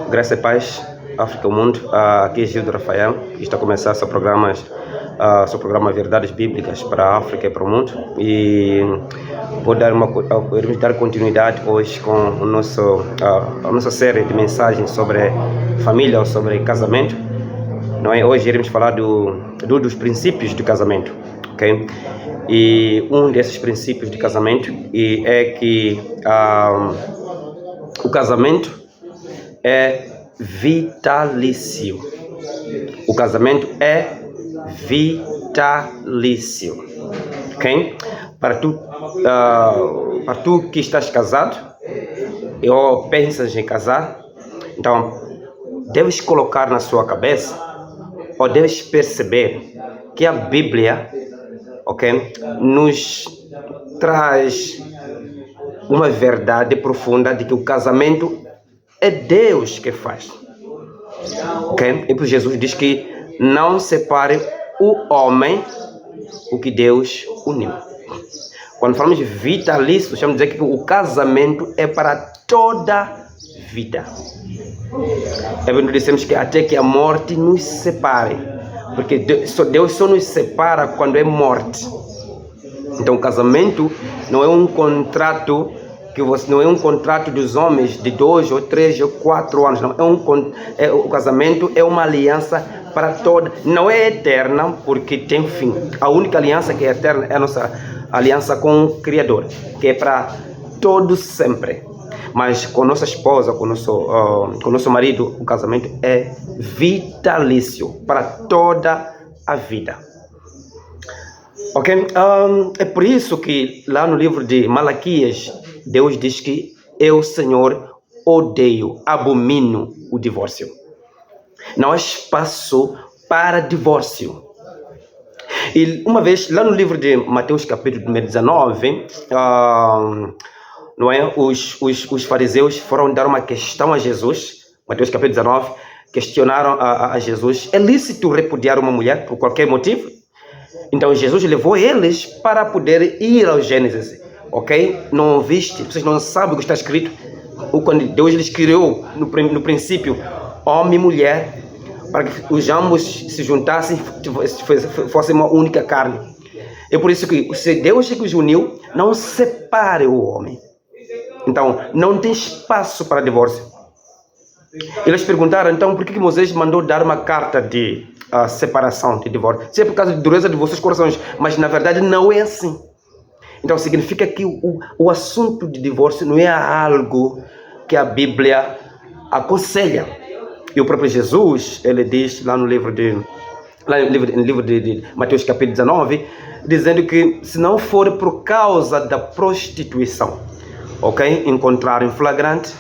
Graça e paz, África e o mundo. Aqui é Gildo Rafael e está a começar seu programa Verdades Bíblicas para a África e para o mundo. E podemos dar continuidade hoje com a nossa série de mensagens sobre família ou sobre casamento. Hoje iremos falar dos princípios do casamento, ok? E um desses princípios de casamento é que o casamento é vitalício. O casamento é vitalício, ok? Para tu que estás casado ou pensas em casar, então deves colocar na sua cabeça ou deves perceber que a Bíblia, ok, nos traz uma verdade profunda de que o casamento é Deus que faz, ok? E por Jesus diz que não separe o homem o que Deus uniu. Quando falamos de vitalício, estamos a dizer que o casamento é para toda vida. É quando dissemos que até que a morte nos separe, porque Deus só nos separa quando é morte. Então o casamento não é um contrato não é um contrato dos homens de 2 ou 3 ou 4 anos, não. O casamento é uma aliança para toda, não é eterna porque tem fim. A única aliança que é eterna é a nossa aliança com o Criador, que é para todos sempre. Mas com nossa esposa, com nosso marido, o casamento é vitalício para toda a vida. Ok? É por isso que lá no livro de Malaquias, Deus diz que eu, Senhor, odeio, abomino o divórcio. Não há espaço para divórcio. E uma vez, lá no livro de Mateus capítulo 19, os fariseus foram dar uma questão a Jesus. Mateus capítulo 19, questionaram a Jesus: é lícito repudiar uma mulher por qualquer motivo? Então Jesus levou eles para poder ir ao Gênesis, ok? Não ouviste? Vocês não sabem o que está escrito? Quando Deus lhes criou no princípio homem e mulher, para que os ambos se juntassem, fossem uma única carne. É por isso que se Deus que os uniu, não separe o homem. Então não tem espaço para divórcio. Eles perguntaram então por que Moisés mandou dar uma carta de separação, de divórcio. Se é por causa da dureza de vossos corações, mas na verdade não é assim. Então significa que o assunto de divórcio não é algo que a Bíblia aconselha. E o próprio Jesus, ele diz lá no livro de Mateus capítulo 19, dizendo que se não for por causa da prostituição, ok, encontrar em flagrante,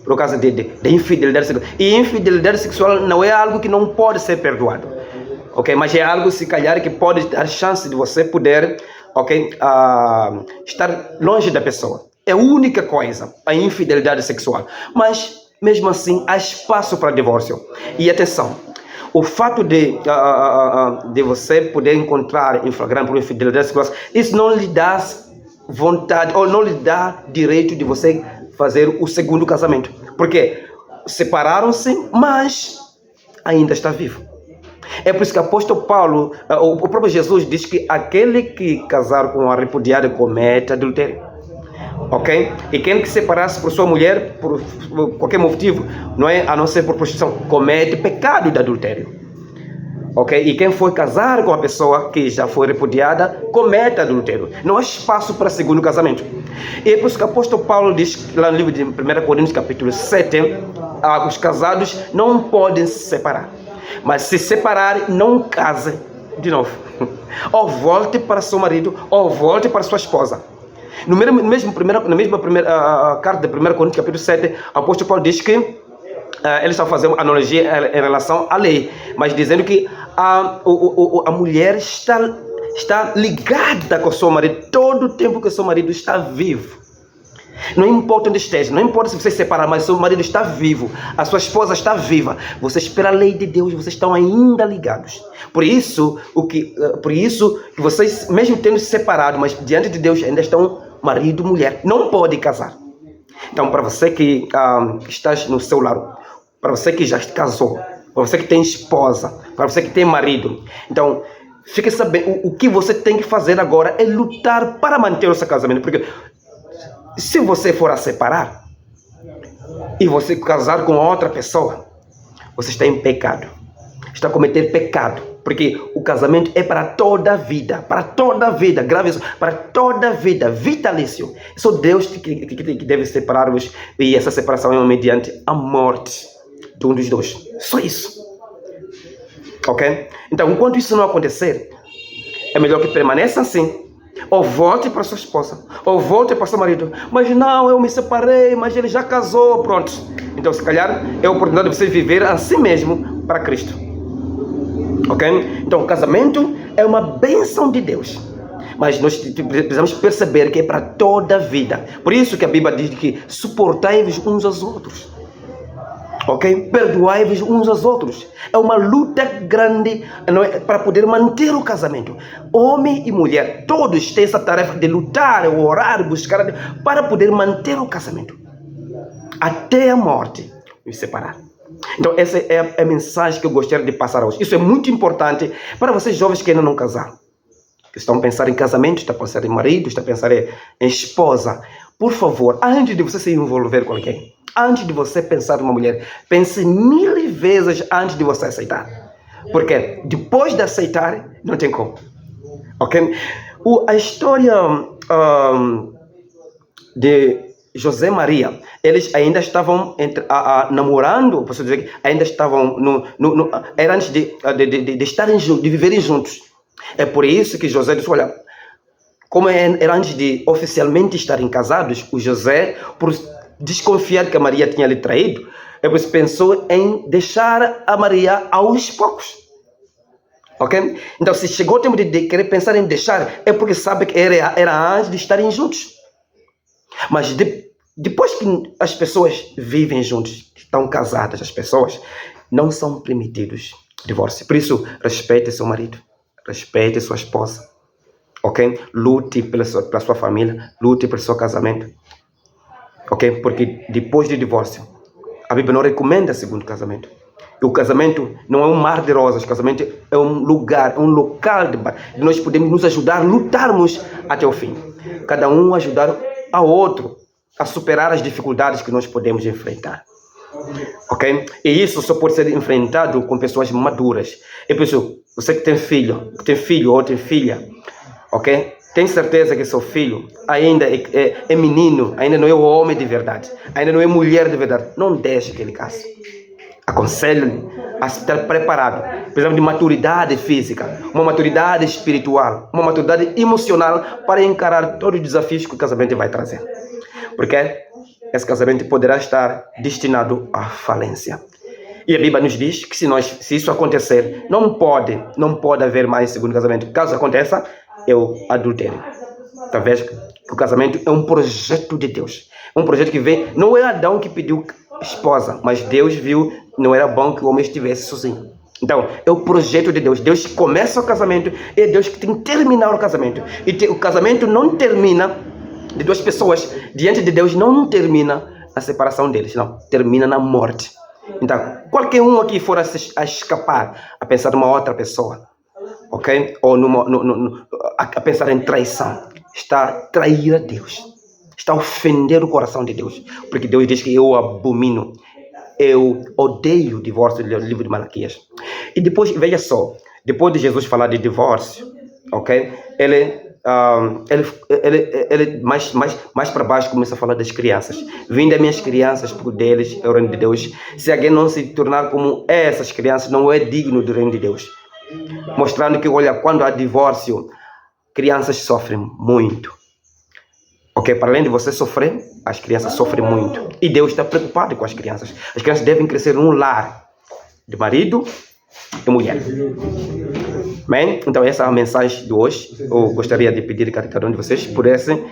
por causa de infidelidade sexual. E infidelidade sexual não é algo que não pode ser perdoado, ok? Mas é algo, se calhar, que pode dar chance de você poder, ok, estar longe da pessoa. É a única coisa, a infidelidade sexual. Mas, mesmo assim, há espaço para divórcio. E atenção, o fato de você poder encontrar em flagrante por infidelidade sexual, isso não lhe dá vontade, ou não lhe dá direito de você fazer o segundo casamento, porque separaram-se, mas ainda está vivo. É por isso que o apóstolo Paulo, o próprio Jesus diz que aquele que casar com a repudiada comete adultério, ok? E quem que separar-se por sua mulher por qualquer motivo, não é a não ser por prostituição, comete pecado de adultério. Ok? E quem for casar com a pessoa que já foi repudiada, comete adultério. Não há espaço para segundo casamento. E é por isso que o apóstolo Paulo diz, lá no livro de 1 Coríntios capítulo 7, os casados não podem se separar. Mas se separar, não case de novo. Ou volte para seu marido, ou volte para sua esposa. Na mesma primeira carta de 1 Coríntios capítulo 7, o apóstolo Paulo diz que ele está fazendo uma analogia em relação à lei, mas dizendo que a mulher está ligada com o seu marido todo o tempo que o seu marido está vivo. Não importa onde esteja, não importa se você se separar, mas seu marido está vivo, a sua esposa está viva, vocês, pela lei de Deus, vocês estão ainda ligados. Por isso que vocês, mesmo tendo se separado, mas diante de Deus ainda estão marido e mulher, não podem casar. Então, para você que estás no seu lar, para você que já casou, para você que tem esposa, para você que tem marido, então, fique sabendo, o que você tem que fazer agora é lutar para manter o seu casamento, porque se você for a separar e você casar com outra pessoa, você está em pecado, está a cometer pecado, porque o casamento é para toda a vida, grave isso, para toda a vida, vitalício. Só Deus que deve separar-vos, e essa separação é mediante a morte de um dos dois, só isso. Ok? Então, enquanto isso não acontecer, é melhor que permaneça assim, ou volte para sua esposa, ou volte para seu marido. Mas não, eu me separei, mas ele já casou, pronto. Então, se calhar, é a oportunidade de você viver assim mesmo para Cristo. Ok? Então, o casamento é uma bênção de Deus, mas nós precisamos perceber que é para toda a vida. Por isso que a Bíblia diz que suportai-vos uns aos outros. Ok? Perdoai-vos uns aos outros. É uma luta grande, não é? Para poder manter o casamento. Homem e mulher, todos têm essa tarefa de lutar, orar, buscar para poder manter o casamento até a morte nos separar. Então, essa é a mensagem que eu gostaria de passar hoje. Isso é muito importante para vocês jovens que ainda não casaram, que estão a pensar em casamento, estão a pensar em marido, estão a pensar em esposa. Por favor, antes de você se envolver com alguém, antes de você pensar numa mulher, pense 1000 vezes antes de você aceitar. Porque depois de aceitar, não tem como. Ok? A história de José e Maria, eles ainda estavam namorando, posso dizer que ainda estavam era antes de estarem juntos, de viverem juntos. É por isso que José disse, olha, como era antes de oficialmente estarem casados, o José, por desconfiar que a Maria tinha lhe traído, ele pensou em deixar a Maria aos poucos. Ok? Então, se chegou o tempo de querer pensar em deixar, é porque sabe que era antes de estarem juntos. Mas depois que as pessoas vivem juntos, estão casadas, as pessoas não são permitidos divórcio. Por isso, respeite seu marido, respeite sua esposa. Ok? Lute pela sua família, lute pelo seu casamento. Ok? Porque depois do divórcio, a Bíblia não recomenda segundo casamento. E o casamento não é um mar de rosas, o casamento é um lugar, um local de nós podemos nos ajudar, lutarmos até o fim. Cada um ajudar ao outro a superar as dificuldades que nós podemos enfrentar. Ok? E isso só pode ser enfrentado com pessoas maduras. E por isso, você que tem filho ou tem filha, ok? Tem certeza que seu filho ainda é menino, ainda não é o homem de verdade, ainda não é mulher de verdade. Não deixe que ele case. Aconselho-lhe a estar preparado. Precisamos de maturidade física, uma maturidade espiritual, uma maturidade emocional para encarar todos os desafios que o casamento vai trazer. Porque esse casamento poderá estar destinado à falência. E a Bíblia nos diz que se isso acontecer, não pode haver mais segundo casamento. Caso aconteça, é o adultério. Talvez que o casamento é um projeto de Deus. Um projeto que vem, não é Adão que pediu esposa, mas Deus viu, não era bom que o homem estivesse sozinho. Então, é o projeto de Deus. Deus começa o casamento, e é Deus que tem que terminar o casamento. E o casamento não termina de duas pessoas. Diante de Deus não termina a separação deles, não. Termina na morte. Então, qualquer um aqui for a escapar, a pensar numa outra pessoa, ok? Ou a pensar em traição, está a trair a Deus. Está a ofender o coração de Deus. Porque Deus diz que eu abomino, eu odeio o divórcio, do livro de Malaquias. E depois, veja só, depois de Jesus falar de divórcio, ok? Ele mais para baixo começa a falar das crianças. Vinde a minhas crianças, porque deles é o reino de Deus. Se alguém não se tornar como essas crianças, não é digno do reino de Deus. Mostrando que, olha, quando há divórcio, crianças sofrem muito. Ok? Para além de você sofrer, as crianças sofrem muito. E Deus está preocupado com as crianças. As crianças devem crescer num lar de marido e mulher. Bem, então essa é a mensagem de hoje. Eu gostaria de pedir a cada um de vocês pudessem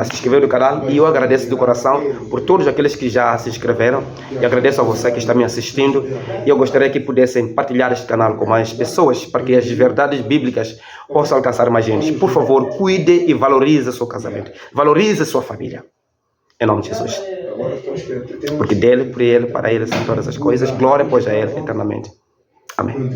se inscrever no canal, e eu agradeço de coração por todos aqueles que já se inscreveram, e agradeço a você que está me assistindo, e eu gostaria que pudessem partilhar este canal com mais pessoas, para que as verdades bíblicas possam alcançar mais gente. Por favor, cuide e valorize seu casamento, valorize sua família, em nome de Jesus, porque dele, por ele, para ele são todas as coisas, glória pois a ele eternamente. Amém.